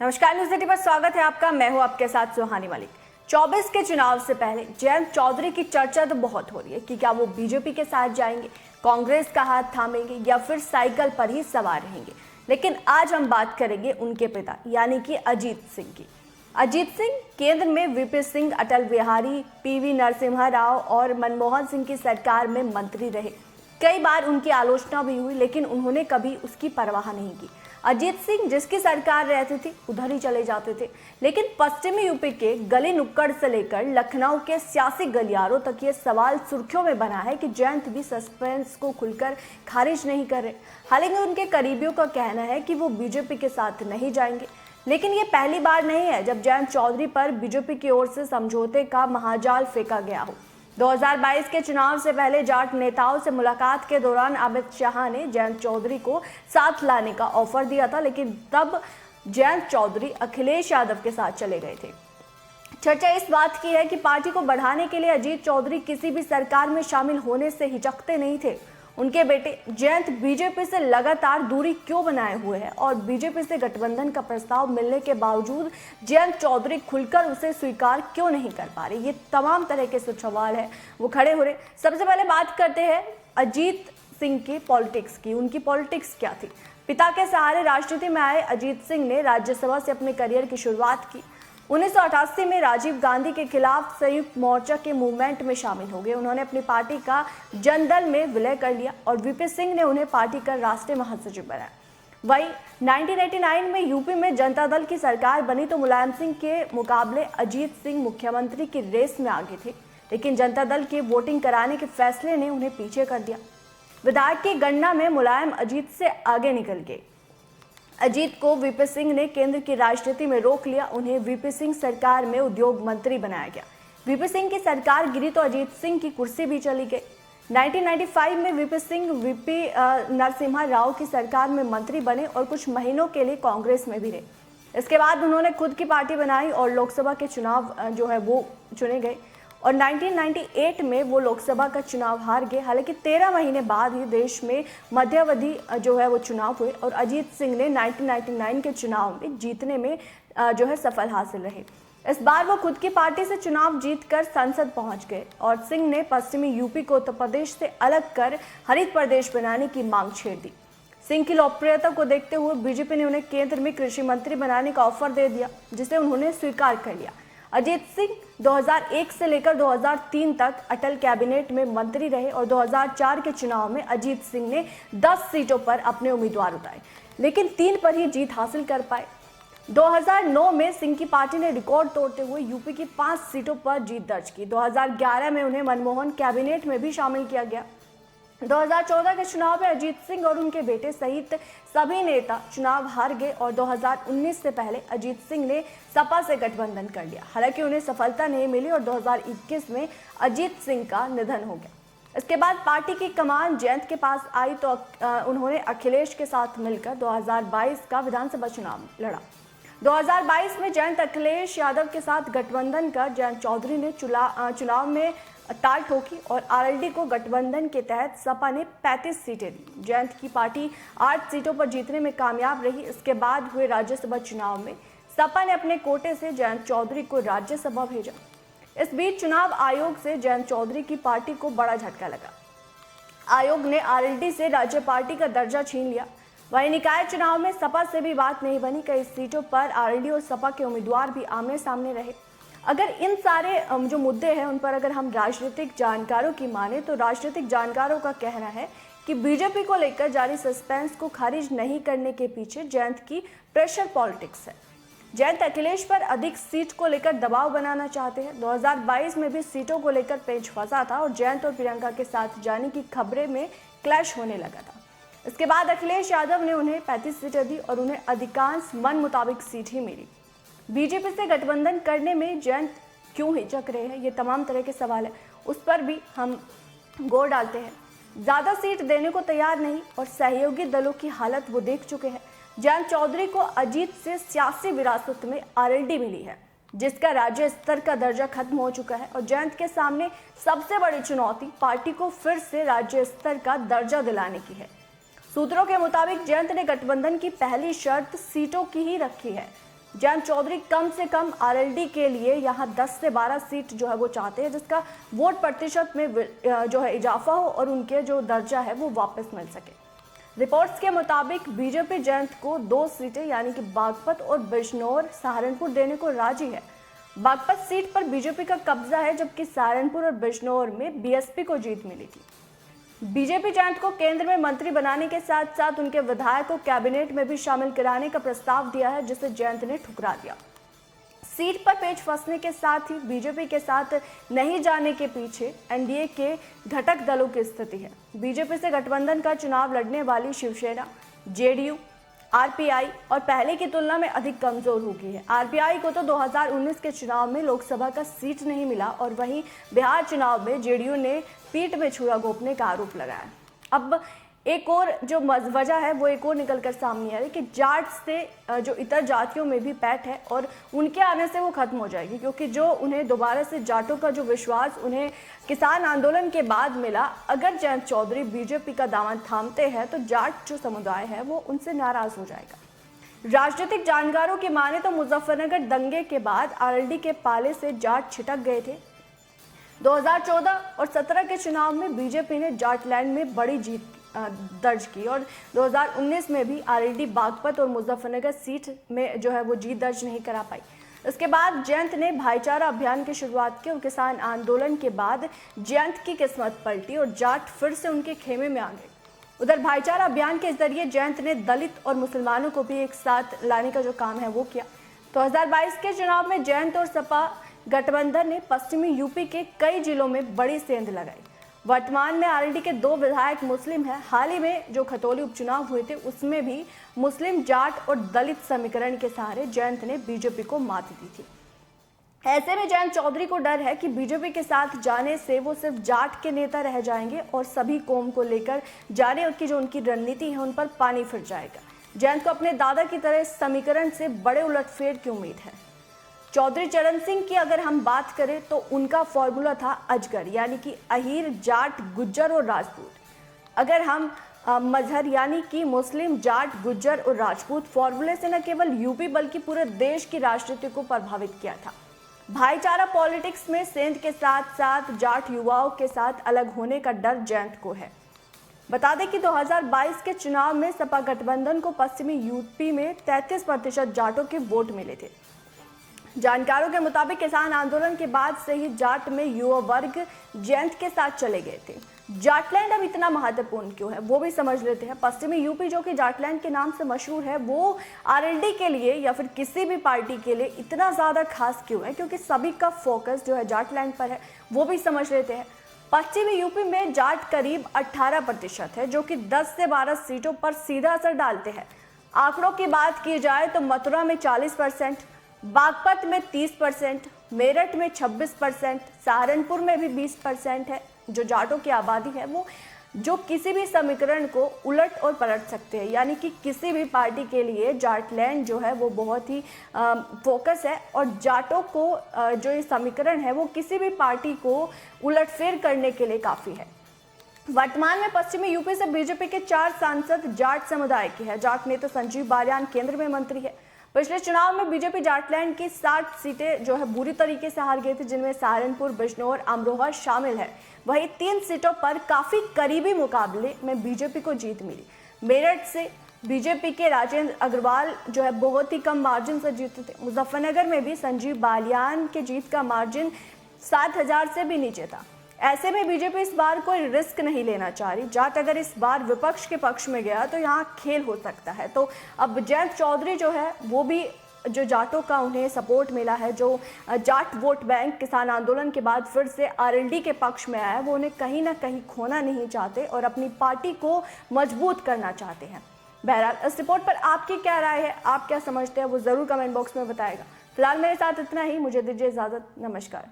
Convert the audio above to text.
नमस्कार, news city पर स्वागत है आपका। मैं हूं आपके साथ सुहानी मलिक। 24 के चुनाव से पहले जयंत चौधरी की चर्चा तो बहुत हो रही है कि क्या वो बीजेपी के साथ जाएंगे, कांग्रेस का हाथ थामेंगे या फिर साइकिल पर ही सवार रहेंगे। लेकिन आज हम बात करेंगे उनके पिता यानी कि अजीत सिंह की। अजीत सिंह केंद्र में वीपी सिंह, अटल बिहारी, पीवी नरसिम्हा राव और मनमोहन सिंह की सरकार में मंत्री रहे। कई बार उनकी आलोचना भी हुई, लेकिन उन्होंने कभी उसकी परवाह नहीं की। अजीत सिंह जिसकी सरकार रहती थी उधर ही चले जाते थे, लेकिन पश्चिमी यूपी के गली नुक्कड़ से लेकर लखनऊ के सियासी गलियारों तक ये सवाल सुर्खियों में बना है कि जयंत भी सस्पेंस को खुलकर खारिज नहीं कर रहे। हालांकि उनके करीबियों का कहना है कि वो बीजेपी के साथ नहीं जाएंगे, लेकिन ये पहली बार नहीं है जब जयंत चौधरी पर बीजेपी की ओर से समझौते का महाजाल फेंका गया हो। 2022 के चुनाव से पहले जाट नेताओं से मुलाकात के दौरान अमित शाह ने जयंत चौधरी को साथ लाने का ऑफर दिया था, लेकिन तब जयंत चौधरी अखिलेश यादव के साथ चले गए थे। चर्चा इस बात की है कि पार्टी को बढ़ाने के लिए अजीत चौधरी किसी भी सरकार में शामिल होने से हिचकते नहीं थे। उनके बेटे जयंत बीजेपी से लगातार दूरी क्यों बनाए हुए हैं और बीजेपी से गठबंधन का प्रस्ताव मिलने के बावजूद जयंत चौधरी खुलकर उसे स्वीकार क्यों नहीं कर पा रहे। ये तमाम तरह के सवाल है वो खड़े हो रहे। सबसे पहले बात करते हैं अजीत सिंह की पॉलिटिक्स की। उनकी पॉलिटिक्स क्या थी? पिता के सहारे राजनीति में आए अजीत सिंह ने राज्यसभा से अपने करियर की शुरुआत की। 1988 में राजीव गांधी के खिलाफ संयुक्त मोर्चा के मूवमेंट में शामिल हो गए। उन्होंने अपनी पार्टी का जनदल में विलय कर लिया और वीपी सिंह ने उन्हें पार्टी का राष्ट्रीय महासचिव बनाया। वहीं 1989 में यूपी में जनता दल की सरकार बनी तो मुलायम सिंह के मुकाबले अजीत सिंह मुख्यमंत्री की रेस में आगे थे, लेकिन जनता दल के वोटिंग कराने के फैसले ने उन्हें पीछे कर दिया। विधायक की गणना में मुलायम अजीत से आगे निकल गए। अजीत को वीपी सिंह ने केंद्र की राजनीति में रोक लिया। उन्हें वीपी सिंह सरकार में उद्योग मंत्री बनाया गया। वीपी सिंह की सरकार गिरी तो अजीत सिंह की कुर्सी भी चली गई। 1995 में वीपी सिंह वीपी नरसिम्हा राव की सरकार में मंत्री बने और कुछ महीनों के लिए कांग्रेस में भी रहे। इसके बाद उन्होंने खुद की पार्टी बनाई और लोकसभा के चुनाव जो है वो चुने गए और 1998 में वो लोकसभा का चुनाव हार गए। हालांकि 13 महीने बाद ही देश में मध्यावधि जो है वो चुनाव हुए और अजीत सिंह ने 1999 के चुनाव में जीतने में जो है सफल हासिल रहे। इस बार वो खुद की पार्टी से चुनाव जीतकर संसद पहुंच गए और सिंह ने पश्चिमी यूपी को उत्तर प्रदेश से अलग कर हरित प्रदेश बनाने की मांग छेड़ दी। सिंह की लोकप्रियता को देखते हुए बीजेपी ने उन्हें केंद्र में कृषि मंत्री बनाने का ऑफर दे दिया, जिसे उन्होंने स्वीकार कर लिया। अजीत सिंह 2001 से लेकर 2003 तक अटल कैबिनेट में मंत्री रहे और 2004 के चुनाव में अजीत सिंह ने 10 सीटों पर अपने उम्मीदवार उतारे, लेकिन 3 पर ही जीत हासिल कर पाए। 2009 में सिंह की पार्टी ने रिकॉर्ड तोड़ते हुए यूपी की 5 सीटों पर जीत दर्ज की। 2011 में उन्हें मनमोहन कैबिनेट में भी शामिल किया गया। 2014 के चुनाव में अजीत सिंह और उनके बेटे सहित सभी नेता चुनाव हार गए और 2019 से पहले अजीत सिंह ने सपा से गठबंधन कर लिया। हालांकि उन्हें सफलता नहीं मिली और 2021 में अजीत सिंह का निधन हो गया। इसके बाद पार्टी की कमान जयंत के पास आई तो उन्होंने अखिलेश के साथ मिलकर 2022 का विधानसभा चुनाव लड़ा। 2022 में जयंत अखिलेश यादव के साथ गठबंधन कर जयंत चौधरी ने चुनाव में ताल ठोकी और आरएलडी को गठबंधन के तहत सपा ने 35 सीटें दी। जयंत की पार्टी 8 सीटों पर जीतने में कामयाब रही। इसके बाद हुए राज्यसभा चुनाव में सपा ने अपने कोटे से जयंत चौधरी को राज्यसभा भेजा। इस बीच चुनाव आयोग से जयंत चौधरी की पार्टी को बड़ा झटका लगा। आयोग ने आरएलडी से राज्य पार्टी का दर्जा छीन लिया। वहीं निकाय चुनाव में सपा से भी बात नहीं बनी। कई सीटों पर आरएलडी और सपा के उम्मीदवार भी आमने सामने रहे। अगर इन सारे जो मुद्दे हैं उन पर अगर हम राजनीतिक जानकारों की माने तो राजनीतिक जानकारों का कहना है कि बीजेपी को लेकर जारी सस्पेंस को खारिज नहीं करने के पीछे जयंत की प्रेशर पॉलिटिक्स है। जयंत अखिलेश पर अधिक सीट को लेकर दबाव बनाना चाहते हैं। 2022 में भी सीटों को लेकर पेच फंसा था और जयंत और प्रियंका के साथ जाने की खबरें में क्लैश होने लगा था। इसके बाद अखिलेश यादव ने उन्हें 35 सीटें दी और उन्हें अधिकांश मन मुताबिक सीट ही मिली। बीजेपी से गठबंधन करने में जयंत क्यों हिचक रहे हैं, ये तमाम तरह के सवाल है, उस पर भी हम गौर डालते हैं। ज्यादा सीट देने को तैयार नहीं और सहयोगी दलों की हालत वो देख चुके हैं। जयंत चौधरी को अजीत से सियासी विरासत में आरएलडी मिली है, जिसका राज्य स्तर का दर्जा खत्म हो चुका है और जयंत के सामने सबसे बड़ी चुनौती पार्टी को फिर से राज्य स्तर का दर्जा दिलाने की है। सूत्रों के मुताबिक जयंत ने गठबंधन की पहली शर्त सीटों की ही रखी है। जयंत चौधरी कम से कम आरएलडी के लिए यहाँ 10 से 12 सीट जो है वो चाहते हैं, जिसका वोट प्रतिशत में जो है इजाफा हो और उनके जो दर्जा है वो वापस मिल सके। रिपोर्ट्स के मुताबिक बीजेपी जयंत को 2 सीटें यानी कि बागपत और बिजनौर सहारनपुर देने को राजी है। बागपत सीट पर बीजेपी का कब्जा है, जबकि सहारनपुर और बिजनौर में बीएसपी को जीत मिली थी। बीजेपी जयंत को केंद्र में मंत्री बनाने के साथ साथ उनके विधायक को कैबिनेट में भी शामिल कराने का प्रस्ताव दिया है, जिसे जयंत ने ठुकरा दिया। सीट पर पेच फंसने के साथ ही बीजेपी के साथ नहीं जाने के पीछे एनडीए के घटक दलों की स्थिति है। बीजेपी से गठबंधन का चुनाव लड़ने वाली शिवसेना, जेडीयू, आरपीआई और पहले की तुलना में अधिक कमजोर हो गई है। आरपीआई को तो 2019 के चुनाव में लोकसभा का सीट नहीं मिला और वहीं बिहार चुनाव में जेडीयू ने पीठ में छुरा घोंपने का आरोप लगाया। अब एक और जो वजह है वो एक और निकल कर सामने आ रही है कि जाट से जो इतर जातियों में भी पैठ है और उनके आने से वो खत्म हो जाएगी, क्योंकि जो उन्हें दोबारा से जाटों का जो विश्वास उन्हें किसान आंदोलन के बाद मिला, अगर जयंत चौधरी बीजेपी का दामन थामते हैं तो जाट जो समुदाय है वो उनसे नाराज हो जाएगा। राजनीतिक जानकारों की माने तो मुजफ्फरनगर दंगे के बाद आरएलडी के पाले से जाट छिटक गए थे। 2014 और 17 के चुनाव में बीजेपी ने जाटलैंड में बड़ी जीत दर्ज की और 2019 में भी आरएलडी बागपत और मुजफ्फरनगर सीट में जो है वो जीत दर्ज नहीं करा पाई। इसके बाद जयंत ने भाईचारा अभियान की शुरुआत की और किसान आंदोलन के बाद जयंत की किस्मत पलटी और जाट फिर से उनके खेमे में आ गए। उधर भाईचारा अभियान के जरिए जयंत ने दलित और मुसलमानों को भी एक साथ लाने का जो काम है वो किया। 2022 के चुनाव में जयंत और सपा गठबंधन ने पश्चिमी यूपी के कई जिलों में बड़ी सेंध लगाई। वर्तमान में आरएलडी के 2 विधायक मुस्लिम हैं। हाल ही में जो खतौली उपचुनाव हुए थे उसमें भी मुस्लिम, जाट और दलित समीकरण के सहारे जयंत ने बीजेपी को मात दी थी। ऐसे में जयंत चौधरी को डर है कि बीजेपी के साथ जाने से वो सिर्फ जाट के नेता रह जाएंगे और सभी कौम को लेकर जाने की जो उनकी रणनीति है उन पर पानी फिर जाएगा। जयंत को अपने दादा की तरह इस समीकरण से बड़े उलटफेर की उम्मीद है। चौधरी चरण सिंह की अगर हम बात करें तो उनका फॉर्मूला था अजगर, यानी कि अहीर, जाट, गुज्जर और राजपूत। अगर हम मजहर यानी कि मुस्लिम, जाट, गुज्जर और राजपूत फॉर्मूले से न केवल यूपी बल्कि पूरे देश की राजनीति को प्रभावित किया था। भाईचारा पॉलिटिक्स में सेंध के साथ साथ जाट युवाओं के साथ अलग होने का डर जयंत को है। बता दें कि 2022 के चुनाव में सपा गठबंधन को पश्चिमी यूपी में 33% जाटों के वोट मिले थे। जानकारों के मुताबिक किसान आंदोलन के बाद से ही जाट में युवा वर्ग जयंत के साथ चले गए थे। जाटलैंड अब इतना महत्वपूर्ण क्यों है वो भी समझ लेते हैं। पश्चिमी यूपी जो कि जाटलैंड के नाम से मशहूर है, वो आरएलडी के लिए या फिर किसी भी पार्टी के लिए इतना ज़्यादा खास क्यों है, क्योंकि सभी का फोकस जो है जाटलैंड पर है, वो भी समझ लेते हैं। पश्चिमी यूपी में जाट करीब 18% है, जो कि 10 से 12 सीटों पर सीधा असर डालते हैं। आंकड़ों की बात की जाए तो मथुरा में 40%, बागपत में 30%, मेरठ में 26%, सहारनपुर में भी 20% है जो जाटों की आबादी है, वो जो किसी भी समीकरण को उलट और पलट सकते हैं। यानी कि किसी भी पार्टी के लिए जाटलैंड जो है वो बहुत ही फोकस है और जाटों को जो ये समीकरण है वो किसी भी पार्टी को उलटफेर करने के लिए काफ़ी है। वर्तमान में पश्चिमी यूपी से बीजेपी के 4 सांसद जाट समुदाय के हैं। जाट नेता संजीव बालियान केंद्र में मंत्री है। पिछले चुनाव में बीजेपी जाटलैंड की 60 सीटें जो है बुरी तरीके से हार गई थी, जिनमें सहारनपुर, बिजनौर, अमरोहा शामिल है। वहीं 3 सीटों पर काफी करीबी मुकाबले में बीजेपी को जीत मिली। मेरठ से बीजेपी के राजेंद्र अग्रवाल जो है बहुत ही कम मार्जिन से जीते थे। मुजफ्फरनगर में भी संजीव बालियान के जीत का मार्जिन 7,000 से भी नीचे था। ऐसे में बीजेपी इस बार कोई रिस्क नहीं लेना चाह रही। जाट अगर इस बार विपक्ष के पक्ष में गया तो यहाँ खेल हो सकता है। तो अब जयंत चौधरी जो है वो भी जो जाटों का उन्हें सपोर्ट मिला है, जो जाट वोट बैंक किसान आंदोलन के बाद फिर से आरएलडी के पक्ष में आया है, वो उन्हें कहीं ना कहीं खोना नहीं चाहते और अपनी पार्टी को मजबूत करना चाहते हैं। बहरहाल इस रिपोर्ट पर आपकी क्या राय है, आप क्या समझते हैं, वो ज़रूर कमेंट बॉक्स में बताएगा। फिलहाल मेरे साथ इतना ही, मुझे दीजिए इजाज़त। नमस्कार।